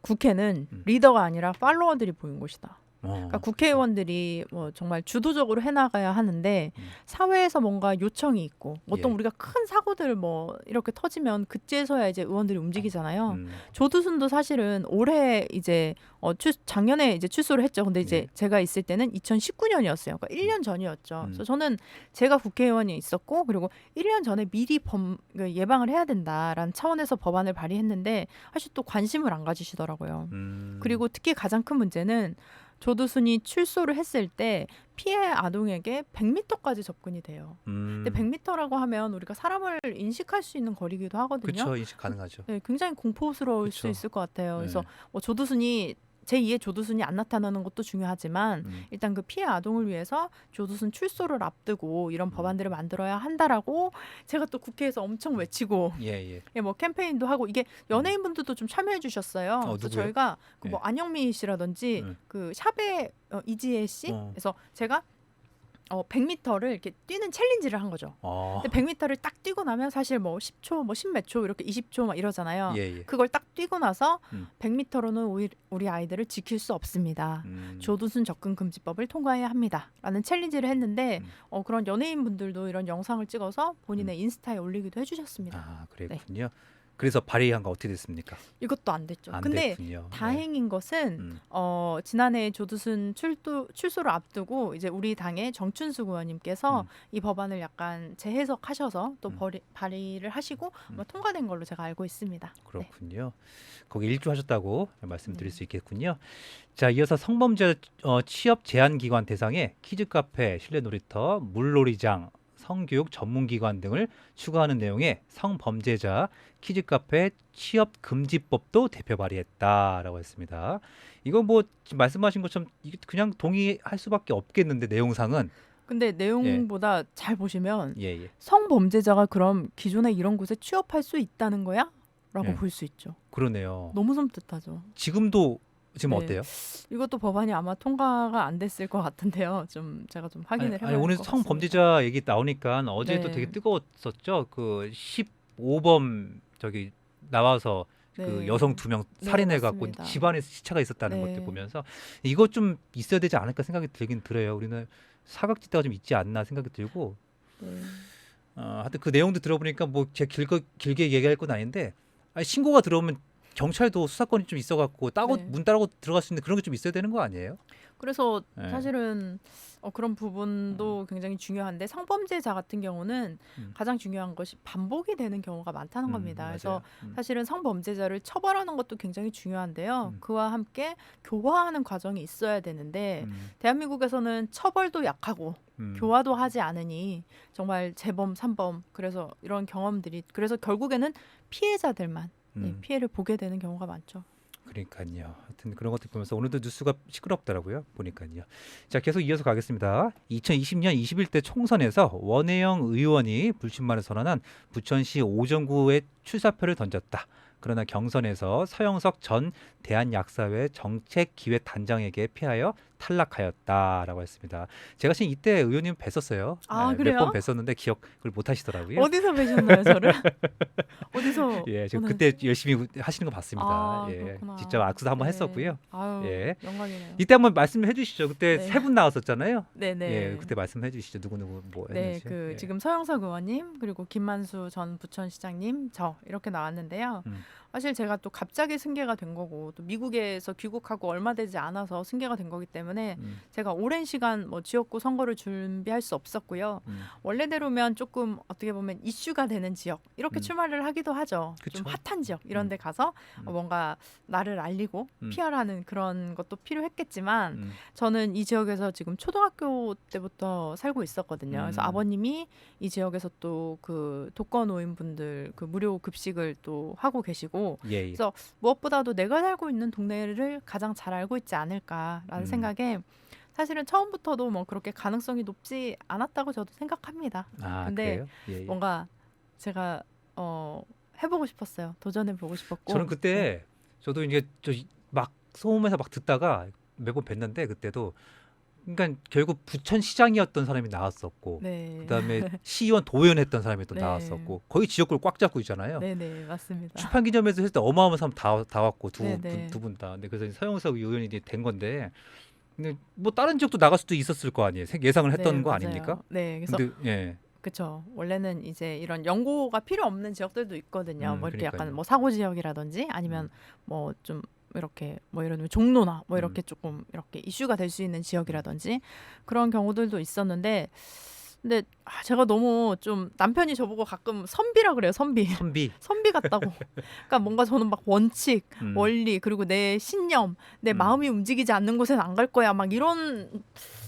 국회는 리더가 아니라 팔로워들이 보인 곳이다. 그러니까 국회의원들이 뭐 정말 주도적으로 해나가야 하는데 사회에서 뭔가 요청이 있고 어떤 예. 우리가 큰 사고들 뭐 이렇게 터지면 그때서야 이제 의원들이 움직이잖아요. 음. 조두순도 사실은 올해 이제 작년에 이제 출소를 했죠. 근데 이제 예. 제가 있을 때는 2019년이었어요. 그러니까 1년 전이었죠. 그래서 저는 제가 국회의원이 있었고 그리고 1년 전에 미리 예방을 해야 된다라는 차원에서 법안을 발의했는데 사실 또 관심을 안 가지시더라고요. 그리고 특히 가장 큰 문제는 조두순이 출소를 했을 때 피해 아동에게 100m까지 접근이 돼요. 근데 100m라고 하면 우리가 사람을 인식할 수 있는 거리기도 하거든요. 그렇죠. 인식 가능하죠. 네, 굉장히 공포스러울 그쵸. 수 있을 것 같아요. 그래서 네. 조두순이 제2의 조두순이 안 나타나는 것도 중요하지만 일단 그 피해 아동을 위해서 조두순 출소를 앞두고 이런 법안들을 만들어야 한다라고 제가 또 국회에서 엄청 외치고 예. 예, 뭐 캠페인도 하고 이게 연예인분들도 좀 참여해 주셨어요. 그래서 누구요? 저희가 뭐 네. 안영미 씨라든지 그 샵의 이지혜 씨, 그래서 제가 100m를 이렇게 뛰는 챌린지를 한 거죠. 근데 100m를 딱 뛰고 나면 사실 뭐 10초, 뭐 10몇 초 이렇게 20초 막 이러잖아요. 예. 그걸 딱 뛰고 나서 100m로는 우리 아이들을 지킬 수 없습니다. 조두순 접근 금지법을 통과해야 합니다.라는 챌린지를 했는데 그런 연예인분들도 이런 영상을 찍어서 본인의 인스타에 올리기도 해주셨습니다. 그랬군요. 그래서 발의한 거 어떻게 됐습니까? 이것도 안 됐죠. 안 근데 됐군요. 다행인 것은 지난해 조두순 출소를 앞두고 이제 우리 당의 정춘숙 의원님께서 이 법안을 약간 재해석하셔서 또 발의를 하시고 통과된 걸로 제가 알고 있습니다. 그렇군요. 거기 일조하셨다고 말씀드릴 수 있겠군요. 자, 이어서 성범죄 취업 제한 기관 대상에 키즈 카페, 실내 놀이터, 물놀이장, 성교육 전문기관 등을 추가하는 내용의 성범죄자 키즈카페 취업금지법도 대표 발의했다라고 했습니다. 이건 뭐 지금 말씀하신 것처럼 그냥 동의할 수밖에 없겠는데 내용상은. 근데 내용보다 잘 보시면 예. 성범죄자가 그럼 기존에 이런 곳에 취업할 수 있다는 거야? 라고 예. 볼 수 있죠. 그러네요. 너무 섬뜩하죠. 지금도 지금 네. 어때요? 이것도 법안이 아마 통과가 안 됐을 것 같은데요. 좀 제가 좀 확인을 해봐야 오늘 될 것 같습니다. 성범죄자 얘기 나오니까 어제도 되게 네. 뜨거웠었죠. 그 15범 저기 나와서 그 네. 여성 2명 네, 살인해 갖고 맞습니다. 집안에 시체가 있었다는 네. 것들 보면서 이거 좀 있어야 되지 않을까 생각이 들긴 들어요. 우리는 사각지대가 좀 있지 않나 생각이 들고 네. 하여튼 그 내용도 들어보니까 뭐 제가 길게 얘기할 건 아닌데 아니, 신고가 들어오면 경찰도 수사권이 좀 있어갖고 따고 네. 문 따고 들어갈 수 있는 그런 게 좀 있어야 되는 거 아니에요? 그래서 네. 사실은 그런 부분도 굉장히 중요한데 성범죄자 같은 경우는 가장 중요한 것이 반복이 되는 경우가 많다는 겁니다. 그래서 사실은 성범죄자를 처벌하는 것도 굉장히 중요한데요. 그와 함께 교화하는 과정이 있어야 되는데 대한민국에서는 처벌도 약하고 교화도 하지 않으니 정말 재범, 산범 그래서 이런 경험들이 그래서 결국에는 피해자들만 피해를 보게 되는 경우가 많죠. 그러니까요. 하여튼 그런 것들 보면서 오늘도 뉴스가 시끄럽더라고요. 보니까요. 자, 계속 이어서 가겠습니다. 2020년 21대 총선에서 원혜영 의원이 불출마를 선언한 부천시 오정구에 출사표를 던졌다. 그러나 경선에서 서영석 전 대한약사회 정책기획단장에게 패하여 탈락하였다라고 했습니다. 제가 지금 이때 의원님 뵀었어요. 아, 그래요? 몇 번 뵀었는데 기억을 못 하시더라고요. 어디서 뵈셨나요, 저를? 어디서? 예, 지금 오늘- 그때 열심히 하시는 거 봤습니다. 아, 예, 그렇구나. 직접 악수도 한번 네. 했었고요. 아유, 예. 영광이네요. 이때 한번 말씀해 주시죠. 그때 네. 세 분 나왔었잖아요. 네네. 예, 그때 말씀해 주시죠. 누구 뭐 네, 했는지. 그 예. 지금 서영석 의원님 그리고 김만수 전 부천시장님 저 이렇게 나왔는데요. 사실 제가 또 갑자기 승계가 된 거고 또 미국에서 귀국하고 얼마 되지 않아서 승계가 된 거기 때문에 제가 오랜 시간 뭐 지역구 선거를 준비할 수 없었고요. 원래대로면 조금 어떻게 보면 이슈가 되는 지역 이렇게 출마를 하기도 하죠. 그쵸. 좀 핫한 지역 이런 데 가서 뭔가 나를 알리고 PR하는 그런 것도 필요했겠지만 저는 이 지역에서 지금 초등학교 때부터 살고 있었거든요. 그래서 아버님이 이 지역에서 또 그 독거 노인분들 그 무료 급식을 또 하고 계시고 예. 그래서 무엇보다도 내가 살고 있는 동네를 가장 잘 알고 있지 않을까라는 생각에 사실은 처음부터도 뭐 그렇게 가능성이 높지 않았다고 저도 생각합니다. 아, 근데 그래요? 예, 예. 뭔가 제가 해보고 싶었어요. 도전해보고 싶었고. 저는 그때 저도 이제 막 소음에서 막 듣다가 몇 번 뵀는데 그때도 그러니까 결국 부천시장이었던 사람이 나왔었고 네. 그다음에 시의원 도의원 했던 사람이 또 네. 나왔었고 거의 지역구를 꽉 잡고 있잖아요. 네네 맞습니다. 출판기념회에서 했을 때 어마어마한 사람 다 왔고 네네. 두 분 다. 근데 그래서 이제 서영석 의원이 이제 된 건데 근데 뭐 다른 지역도 나갈 수도 있었을 거 아니에요. 예상을 했던 네, 거 맞아요. 아닙니까? 네, 그래서 근데 예. 그렇죠. 원래는 이제 이런 연고가 필요 없는 지역들도 있거든요. 뭐 이렇게 그러니까요. 약간 뭐 사고 지역이라든지 아니면 뭐 좀 이렇게 뭐 예를 들면 종로나 뭐 이렇게 조금 이렇게 이슈가 될 수 있는 지역이라든지 그런 경우들도 있었는데 근데 제가 너무 좀 남편이 저보고 가끔 선비라 그래요. 선비. 선비 같다고. 그러니까 뭔가 저는 막 원칙, 원리 그리고 내 신념, 내 마음이 움직이지 않는 곳엔 안 갈 거야. 막 이런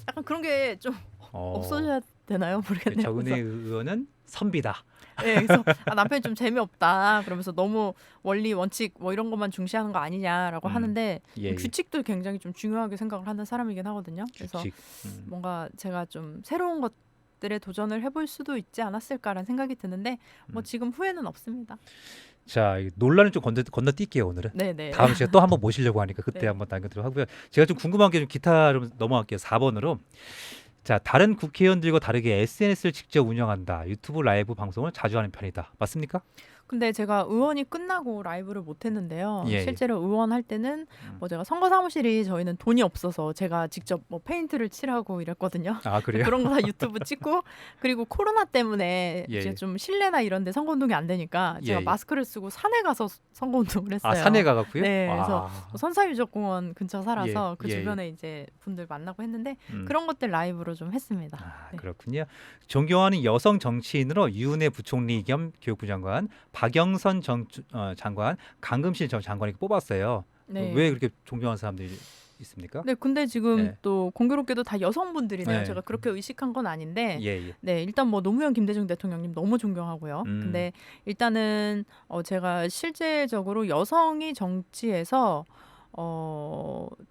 약간 그런 게 좀 없어져야 되나요? 모르겠네요. 정은혜 의원은 선비다. 네, 그래서 남편이 좀 재미없다. 그러면서 너무 원리, 원칙 뭐 이런 것만 중시하는 거 아니냐라고 하는데 예. 규칙도 굉장히 좀 중요하게 생각을 하는 사람이긴 하거든요. 그래서 규칙. 뭔가 제가 좀 새로운 것들에 도전을 해볼 수도 있지 않았을까라는 생각이 드는데 뭐 지금 후회는 없습니다. 자, 이 논란을 좀 건너뛸게요 오늘은. 네네. 다음 시간에 또 한번 모시려고 하니까 그때 네. 한번 남겨드리도록 하고요. 제가 좀 궁금한 게 좀 기타로 넘어갈게요. 4번으로. 자, 다른 국회의원들과 다르게 SNS를 직접 운영한다. 유튜브 라이브 방송을 자주 하는 편이다. 맞습니까? 근데 제가 의원이 끝나고 라이브를 못 했는데요. 예. 실제로 의원 할 때는 뭐 제가 선거 사무실이 저희는 돈이 없어서 제가 직접 뭐 페인트를 칠하고 이랬거든요. 아, 그래요? 그런 거 다 유튜브 찍고 그리고 코로나 때문에 예. 이제 좀 실내나 이런 데 선거운동이 안 되니까 제가 예. 마스크를 쓰고 산에 가서 선거운동을 했어요. 아, 산에 가갖고요? 네, 와. 그래서 선사유적공원 근처 살아서 예, 그 예, 주변에 이제 분들 만나고 했는데 음. 그런 것들 라이브로 좀 했습니다. 아, 네. 그렇군요. 존경하는 여성 정치인으로 유은혜 부총리 겸 교육부 장관, 박영선 장관, 강금실 전 장관이 뽑았어요. 네. 왜 그렇게 존경하는 사람들이 있습니까? 네, 근데 지금 네. 또 공교롭게도 다 여성분들이네요. 네. 제가 그렇게 의식한 건 아닌데, 예, 예. 네, 일단 뭐 노무현 김대중 대통령님 너무 존경하고요. 근데 일단은 제가 실제적으로 여성이 정치에서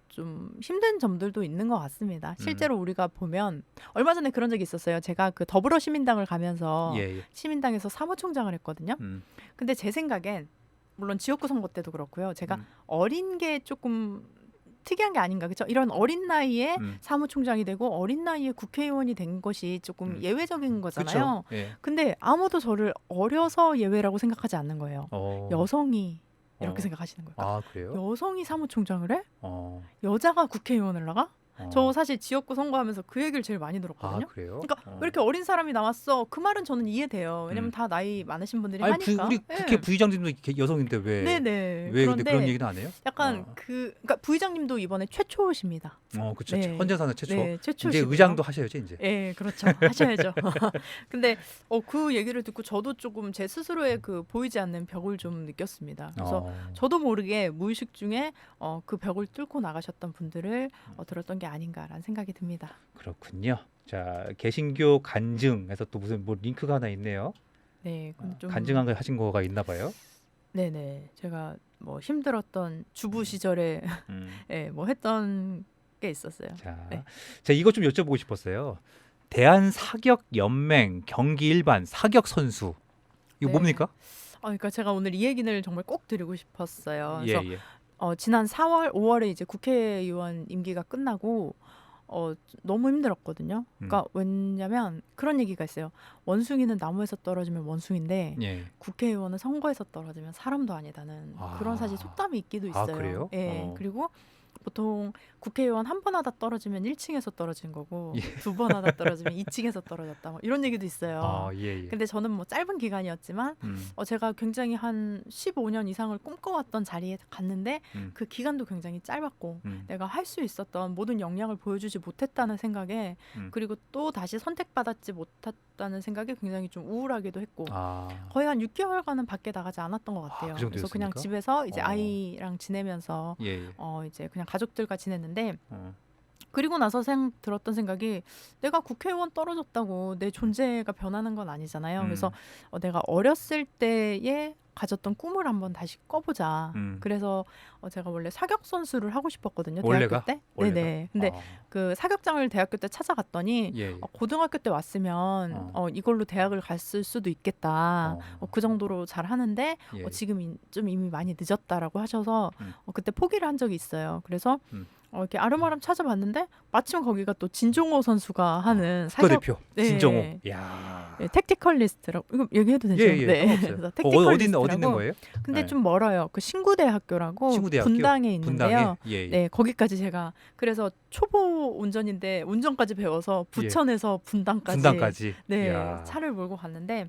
좀 힘든 점들도 있는 것 같습니다. 실제로 우리가 보면 얼마 전에 그런 적이 있었어요. 제가 그 더불어시민당을 가면서 예, 예. 시민당에서 사무총장을 했거든요. 근데 제 생각엔 물론 지역구 선거 때도 그렇고요. 제가 어린 게 조금 특이한 게 아닌가 그렇죠? 이런 어린 나이에 음. 사무총장이 되고 어린 나이에 국회의원이 된 것이 조금 예외적인 거잖아요. 그렇죠. 예. 근데 아무도 저를 어려서 예외라고 생각하지 않는 거예요. 어. 여성이 이렇게 어. 생각하시는 거예요. 아 그래요? 여성이 사무총장을 해? 어. 여자가 국회의원을 나가? 어. 저 사실 지역구 선거하면서 그 얘기를 제일 많이 아 들었거든요. 그래요? 그러니까 왜 이렇게 어린 사람이 나왔어? 그 말은 저는 이해돼요. 왜냐면 음. 다 나이 많으신 분들이 아니 하니까. 우리 예. 국회 부의장님도 이렇게 여성인데 왜? 네네. 왜 근데 그런데 그런 얘기는 안 해요? 약간 어. 그러니까 부의장님도 이번에 최초십니다. 그렇죠. 네. 헌재사는 최초. 네, 이제 최초시고요. 의장도 하셔야죠 이제. 예, 그렇죠. 하셔야죠. 근데 그 얘기를 듣고 저도 조금 제 스스로의 그 보이지 않는 벽을 좀 느꼈습니다. 그래서 저도 모르게 무의식 중에 그 벽을 뚫고 나가셨던 분들을 들었던 게 아닌가라는 생각이 듭니다. 그렇군요. 자 개신교 간증에서 또 무슨 뭐 링크가 하나 있네요. 네, 근데 좀 간증한 거 하신 거가 있나 봐요. 네네. 제가 뭐 힘들었던 주부 시절에 음. 예, 뭐 했던 게 있었어요. 자, 네. 제가 이것 좀 여쭤보고 싶었어요. 대한 사격 연맹 경기 일반 사격 선수 이거 네. 뭡니까? 그러니까 제가 오늘 이 얘기를 정말 꼭 드리고 싶었어요. 예, 그래서 예. 지난 4월, 5월에 이제 국회의원 임기가 끝나고 너무 힘들었거든요. 그러니까 왜냐면 그런 얘기가 있어요. 원숭이는 나무에서 떨어지면 원숭인데 예. 국회의원은 선거에서 떨어지면 사람도 아니다는 아. 그런 사실 속담이 있기도 아, 있어요. 그래요? 예. 그리고 보통 국회의원 한 번 하다 떨어지면 1층에서 떨어진 거고 예. 두 번 하다 떨어지면 2층에서 떨어졌다. 뭐 이런 얘기도 있어요. 아, 예, 예. 근데 저는 뭐 짧은 기간이었지만 제가 굉장히 한 15년 이상을 꿈꿔왔던 자리에 갔는데 그 기간도 굉장히 짧았고 내가 할 수 있었던 모든 역량을 보여주지 못했다는 생각에 그리고 또 다시 선택받았지 못했다는 생각에 굉장히 좀 우울하기도 했고 아, 거의 한 6개월간은 밖에 나가지 않았던 것 같아요. 그 그래서 그냥 정도였습니까? 집에서 이제 어. 아이랑 지내면서 예, 예. 이제 그냥 가족들과 지냈는데 어. 그리고 나서 들었던 생각이 내가 국회의원 떨어졌다고 내 존재가 변하는 건 아니잖아요. 그래서 내가 어렸을 때에 가졌던 꿈을 한번 다시 꿔보자. 그래서 제가 원래 사격 선수를 하고 싶었거든요. 원래가? 대학교 때. 원래가? 네네. 근데 그 사격장을 대학교 때 찾아갔더니 예, 예. 고등학교 때 왔으면 이걸로 대학을 갔을 수도 있겠다. 그 정도로 잘 하는데 예. 지금 좀 이미 많이 늦었다라고 하셔서 그때 포기를 한 적이 있어요. 그래서 이렇게 아름아름 찾아봤는데 마침 거기가 또 진종호 선수가 하는 사격 국가대표 네. 진정호. 야. 네, 택티컬리스트라고 이거 얘기해도 되죠? 예, 예. 네. 상관없어요. 그래서 어디 있는 거예요? 근데 네. 좀 멀어요. 그 신구대학교라고 신구대학교? 분당에 있는데요. 분당에? 예, 예. 네, 거기까지 제가 그래서 초보 운전인데 운전까지 배워서 부천에서 분당까지 예. 네, 야. 차를 몰고 갔는데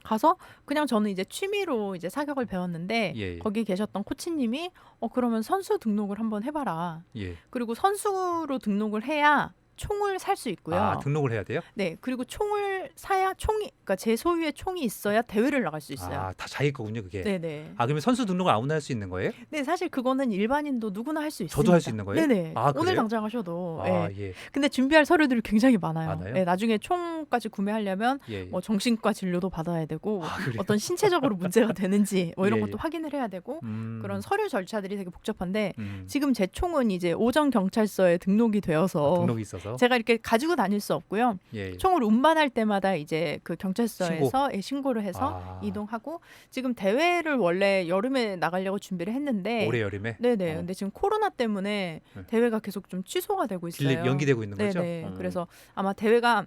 가서 그냥 저는 이제 취미로 이제 사격을 배웠는데 예, 예. 거기 계셨던 코치님이 그러면 선수 등록을 한번 해봐라. 예. 그리고 선수로 등록을 해야 총을 살 수 있고요. 아, 등록을 해야 돼요? 네, 그리고 총을 사야 그러니까 제 소유의 총이 있어야 대회를 나갈 수 있어요. 아, 다 자기 거군요, 그게. 네네. 아, 그러면 선수 등록을 아무나 할 수 있는 거예요? 네, 사실 그거는 일반인도 누구나 할 수 있습니다. 저도 할 수 있는 거예요? 네네. 아, 오늘 그래요? 당장 하셔도. 네. 아, 예. 근데 준비할 서류들이 굉장히 많아요. 많아요? 네, 나중에 총까지 구매하려면 예. 예. 뭐 정신과 진료도 받아야 되고 아, 그래요? 어떤 신체적으로 문제가 되는지 뭐 이런 예, 것도 예. 확인을 해야 되고 음. 그런 서류 절차들이 되게 복잡한데 음. 지금 제 총은 이제 오정 경찰서에 등록이 되어서 등록이 있어서. 제가 이렇게 가지고 다닐 수 없고요. 예. 예. 총을 운반할 때마다 이제 그 경찰서에서 신고를 해서 아. 이동하고 지금 대회를 원래 여름에 나가려고 준비를 했는데 올해 여름에. 네네. 어. 근데 지금 코로나 때문에 네. 대회가 계속 좀 취소가 되고 있어요. 딜레이 연기되고 있는 거죠? 네네. 그래서 아마 대회가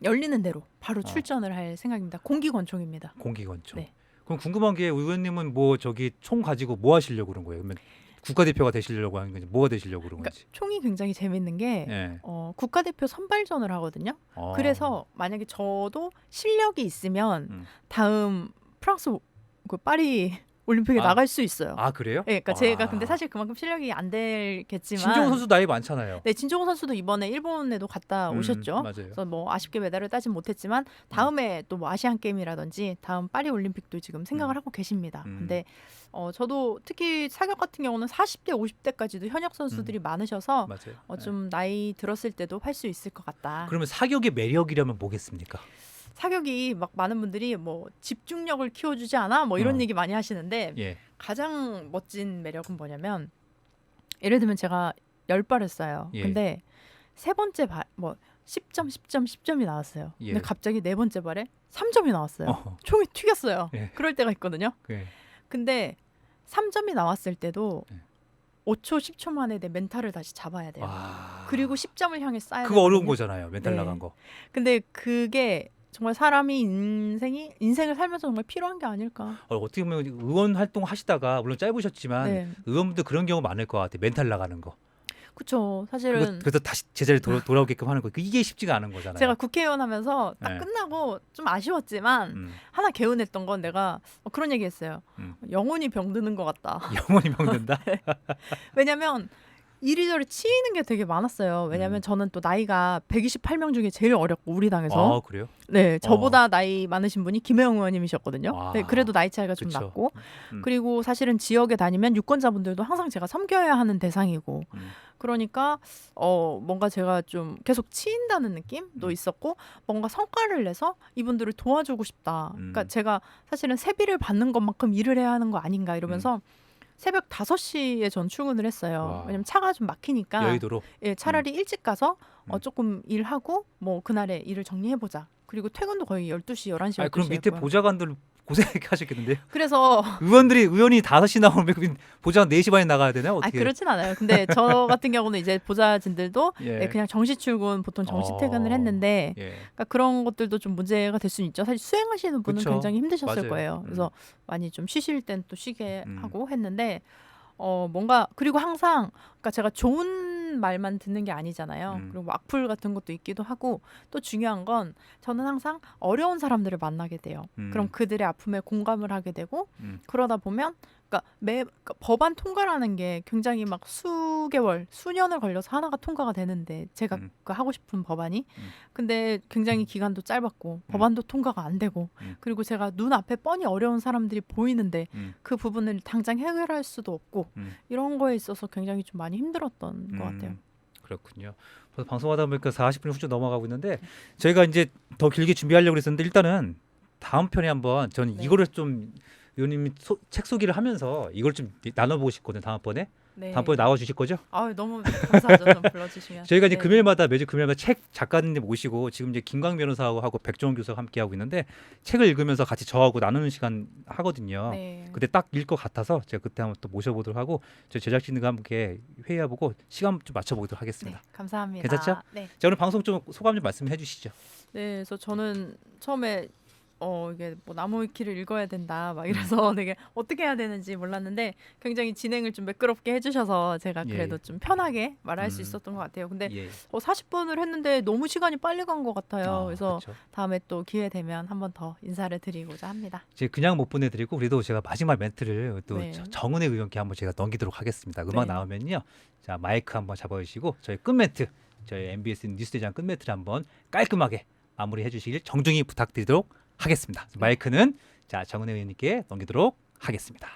열리는 대로 바로 출전을 할 생각입니다. 공기권총입니다. 공기권총. 네. 그럼 궁금한 게 의원님은 뭐 저기 총 가지고 뭐 하시려고 그런 거예요? 그러면 국가대표가 되시려고 하는 건지 뭐가 되시려고 그런 그러니까 건지. 총이 굉장히 재밌는 게 예. 국가대표 선발전을 하거든요. 어. 그래서 만약에 저도 실력이 있으면 다음 프랑스 그 파리 올림픽에 아. 나갈 수 있어요. 아, 그래요? 네, 그러니까 아. 제가 근데 사실 그만큼 실력이 안 되겠지만 신종호 선수 나이 많잖아요. 네, 진종호 선수도 이번에 일본에도 갔다 오셨죠. 맞아요. 그래서 뭐 아쉽게 메달을 따진 못했지만 다음에 또 뭐 아시안 게임이라든지 다음 파리 올림픽도 지금 생각을 하고 계십니다. 근데 저도 특히 사격 같은 경우는 40대, 50대까지도 현역 선수들이 많으셔서 맞아요. 좀 나이 들었을 때도 할 수 있을 것 같다. 그러면 사격의 매력이라면 뭐겠습니까? 사격이 막 많은 분들이 뭐 집중력을 키워주지 않아? 뭐 이런 얘기 많이 하시는데 예. 가장 멋진 매력은 뭐냐면 예를 들면 제가 10발을 쏴요. 예. 근데 세 번째 뭐 10점, 10점, 10점이 나왔어요. 예. 근데 갑자기 네 번째 발에 3점이 나왔어요. 어허. 총이 튀겼어요. 예. 그럴 때가 있거든요. 예. 근데 3점이 나왔을 때도 예. 5초, 10초 만에 내 멘탈을 다시 잡아야 돼요. 와. 그리고 10점을 향해 쌓아야 그거 어려운 되거든요. 거잖아요. 멘탈 네. 나간 거. 근데 그게 정말 사람이 인생을 살면서 정말 필요한 게 아닐까. 어떻게 보면 의원 활동 하시다가 물론 짧으셨지만 네. 의원분들 그런 경우 많을 것 같아요. 멘탈 나가는 거. 그쵸. 사실은 그래서 다시 제자리 돌아오게끔 하는 거. 이게 쉽지가 않은 거잖아요. 제가 국회의원 하면서 딱 네. 끝나고 좀 아쉬웠지만 하나 개운했던 건 내가 그런 얘기 했어요. 영혼이 병드는 것 같다. 영원히 병든다. 왜냐면 이리저리 치이는 게 되게 많았어요. 왜냐면 저는 또 나이가 128명 중에 제일 어렸고 우리 당에서. 아, 그래요? 네, 저보다 나이 많으신 분이 김혜영 의원님이셨거든요. 아, 네, 그래도 나이 차이가 좀 그쵸. 났고. 음. 그리고 사실은 지역에 다니면 유권자분들도 항상 제가 섬겨야 하는 대상이고. 그러니까 뭔가 제가 좀 계속 치인다는 느낌도 있었고 뭔가 성과를 내서 이분들을 도와주고 싶다. 그러니까 제가 사실은 세비를 받는 것만큼 일을 해야 하는 거 아닌가 이러면서 새벽 5시에 전 출근을 했어요. 와. 왜냐면 차가 좀 막히니까 여의도로. 예, 차라리 일찍 가서 음. 조금 일하고 뭐 그날에 일을 정리해보자. 그리고 퇴근도 거의 12시, 11시, 12시 그럼 밑에 했고요. 보좌관들 고생하게 하셨겠는데요. 그래서 의원이 5시 나오면 보좌관 4시 반에 나가야 되나요? 어떻게? 그렇진 않아요. 근데 저 같은 경우는 이제 보좌진들도 예. 네, 그냥 정시 출근 보통 정시 퇴근을 했는데 예. 그러니까 그런 것들도 좀 문제가 될 수는 있죠. 사실 수행하시는 분은 그쵸. 굉장히 힘드셨을 맞아요. 거예요. 그래서 많이 좀 쉬실 땐 또 쉬게 음. 하고 했는데 뭔가 그리고 항상 그러니까 제가 좋은 말만 듣는 게 아니잖아요. 그리고 뭐 악플 같은 것도 있기도 하고 또 중요한 건 저는 항상 어려운 사람들을 만나게 돼요. 그럼 그들의 아픔에 공감을 하게 되고 그러다 보면 그러니까 법안 통과라는 게 굉장히 막 수개월, 수년을 걸려서 하나가 통과가 되는데 제가 그 하고 싶은 법안이 근데 굉장히 기간도 짧았고 법안도 통과가 안 되고 그리고 제가 눈앞에 뻔히 어려운 사람들이 보이는데 그 부분을 당장 해결할 수도 없고 이런 거에 있어서 굉장히 좀 많이 힘들었던 것 같아요. 그렇군요. 벌써 방송하다 보니까 40분이 훌쩍 넘어가고 있는데 저희가 이제 더 길게 준비하려고 했었는데 일단은 다음 편에 한번 저는 네. 이거를 좀 의원님이 책 소개를 하면서 이걸 좀 나눠보고 싶거든요. 다음번에. 네. 다음번에 나와 주실 거죠? 너무 감사하죠. 좀 불러주시면. 저희가 이제 네. 매주 금요일마다 책 작가님 모시고 지금 이제 김광 변호사하고 백종원 교수가 함께 하고 있는데 책을 읽으면서 같이 저하고 나누는 시간 하거든요. 네. 그때 딱 읽을 것 같아서 제가 그때 한번 또 모셔보도록 하고 저희 제작진과 함께 회의해보고 시간 좀 맞춰보도록 하겠습니다. 네, 감사합니다. 괜찮죠? 네. 자, 오늘 방송 좀 소감 좀 말씀해 주시죠. 네, 그래서 저는 처음에 이게 뭐 나무위키를 읽어야 된다 막 이래서 되게 어떻게 해야 되는지 몰랐는데 굉장히 진행을 좀 매끄럽게 해주셔서 제가 그래도 좀 편하게 말할 수 있었던 것 같아요. 근데 예. 40분을 했는데 너무 시간이 빨리 간 것 같아요. 그래서 그렇죠. 다음에 또 기회 되면 한 번 더 인사를 드리고자 합니다. 이제 그냥 못 보내드리고 그래도 제가 마지막 멘트를 또 네. 정은혜 의원께 한번 제가 넘기도록 하겠습니다. 음악 네. 나오면요, 자 마이크 한번 잡아주시고 저희 끝 멘트, 저희 MBS 뉴스대장 끝 멘트를 한번 깔끔하게 마무리해 주시길 정중히 부탁드리도록 하겠습니다. 마이크는 자 정은혜 의원님께 넘기도록 하겠습니다.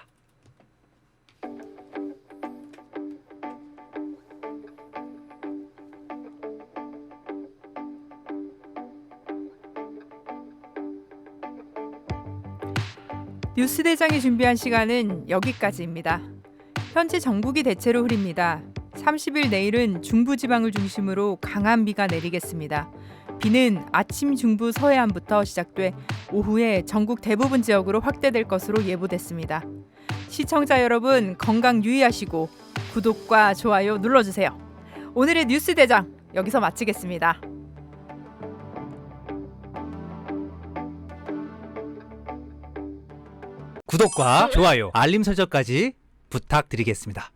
뉴스대장이 준비한 시간은 여기까지입니다. 현재 전국이 대체로 흐립니다. 30일 내일은 중부지방을 중심으로 강한 비가 내리겠습니다. 비는 아침 중부 서해안부터 시작돼 오후에 전국 대부분 지역으로 확대될 것으로 예보됐습니다. 시청자 여러분 건강 유의하시고 구독과 좋아요 눌러주세요. 오늘의 뉴스대장 여기서 마치겠습니다. 구독과 좋아요, 알림 설정까지 부탁드리겠습니다.